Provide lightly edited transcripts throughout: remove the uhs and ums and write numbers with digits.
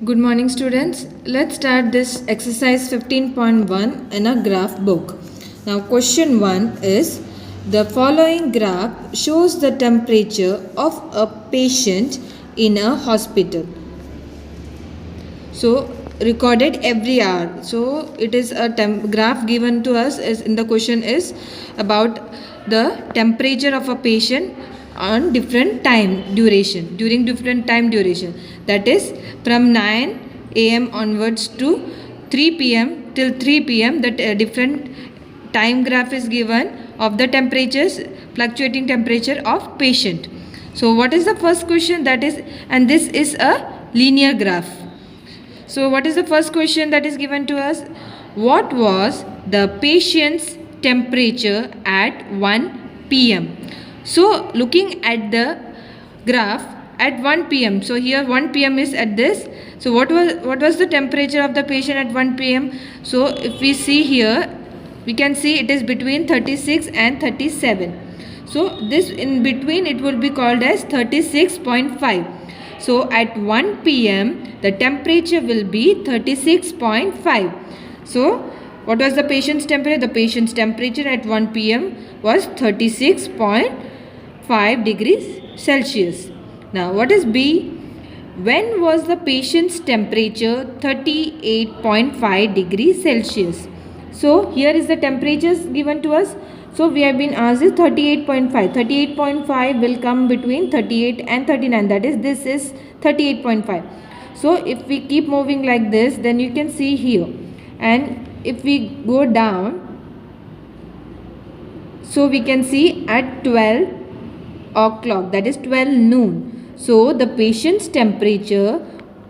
Good morning, students. Let's start this exercise 15.1 in a graph book. Now, question 1 is the following graph shows the temperature of a patient in a hospital. So, recorded every hour. So, it is a graph given to us as in the question is about the temperature of a patient on different time duration, during different time duration, that is from 9 a.m. onwards to 3 p.m. till 3 p.m. that different time graph is given of the temperatures, fluctuating temperature of patient. So what is the first question, that is, and this is a linear graph. So what is the first question that is given to us? What was the patient's temperature at 1 p.m.? So looking at the graph at 1 p.m. So here 1 p.m. is at this. So what was the temperature of the patient at 1 p.m.? So if we see here, we can see it is between 36 and 37. So this in between it will be called as 36.5. So at 1 p.m. the temperature will be 36.5. So what was the patient's temperature? The patient's temperature at 1 p.m. was 36.5 degrees Celsius. Now what is B? When was the patient's temperature 38.5 degrees Celsius? So here is the temperatures given to us. So we have been asked is 38.5. 38.5 will come between 38 and 39. That is, this is 38.5. So if we keep moving like this, then you can see here. And if we go down, so we can see at 12 o'clock, that is 12 noon. So the patient's temperature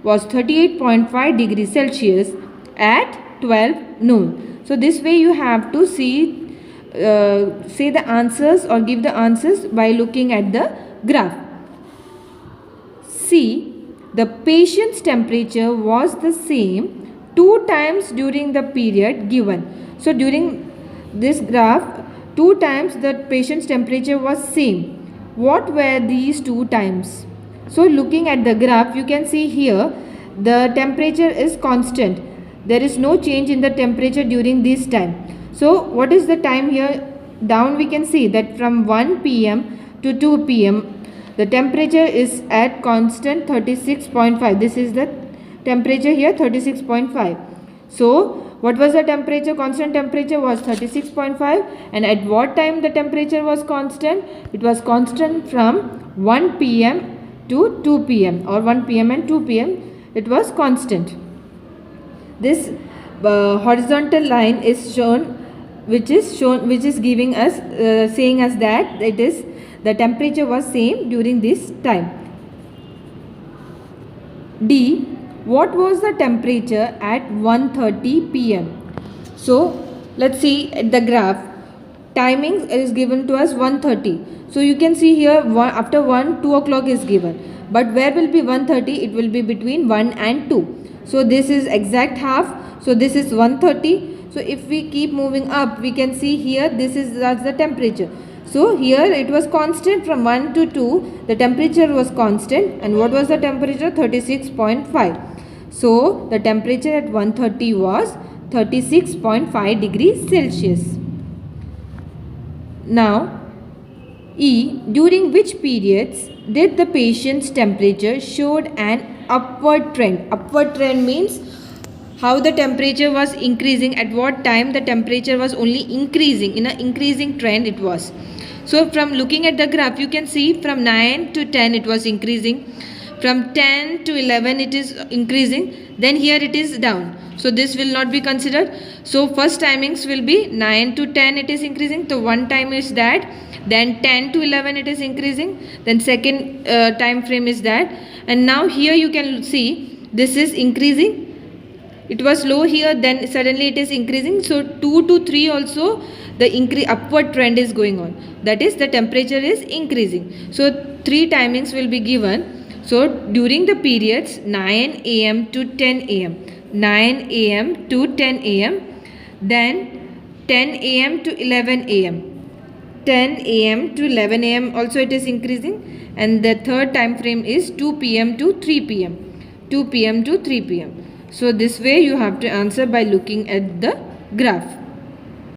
was 38.5 degrees Celsius at 12 noon. So this way you have to say the answers or give the answers by looking at the graph. See, the patient's temperature was the same 2 times during the period given. So during this graph, 2 times the patient's temperature was same. What were these 2 times? So looking at the graph, you can see here the temperature is constant. There is no change in the temperature during this time. So what is the time here? Down we can see that from 1 p.m. to 2 p.m. the temperature is at constant 36.5. This is the temperature here, 36.5. So what was the temperature? Constant temperature was 36.5. And at what time the temperature was constant? It was constant from 1 p.m. to 2 p.m. or 1 p.m. and 2 p.m. It was constant. This horizontal line is shown, which is giving us saying us that it is the temperature was same during this time. D. What was the temperature at 1:30 p.m.? So let's see at the graph. Timing is given to us 1:30. So you can see here after 1, 2 o'clock is given. But where will be 1:30? It will be between 1 and 2. So this is exact half. So this is 1:30. So if we keep moving up, we can see here that's the temperature. So here it was constant from 1 to 2. The temperature was constant. And what was the temperature? 36.5. So the temperature at 1:30 was 36.5 degrees Celsius. Now, E. During which periods did the patient's temperature showed an upward trend? Upward trend means how the temperature was increasing, at what time the temperature was only increasing, in an increasing trend it was. So from looking at the graph, you can see from 9 to 10 it was increasing, from 10 to 11 it is increasing, then here it is down. So this will not be considered. So first timings will be 9 to 10 it is increasing, so one time is that, then 10 to 11 it is increasing, then second time frame is that, and now here you can see this is increasing. It was low here, then suddenly it is increasing. So 2 to 3 also the upward trend is going on. That is, the temperature is increasing. So 3 timings will be given. So during the periods 9 a.m. to 10 a.m., 9 a.m. to 10 a.m., then 10 a.m. to 11 a.m., 10 a.m. to 11 a.m. also it is increasing, and the third time frame is 2 p.m. to 3 p.m. 2 p.m. to 3 p.m. So this way you have to answer by looking at the graph.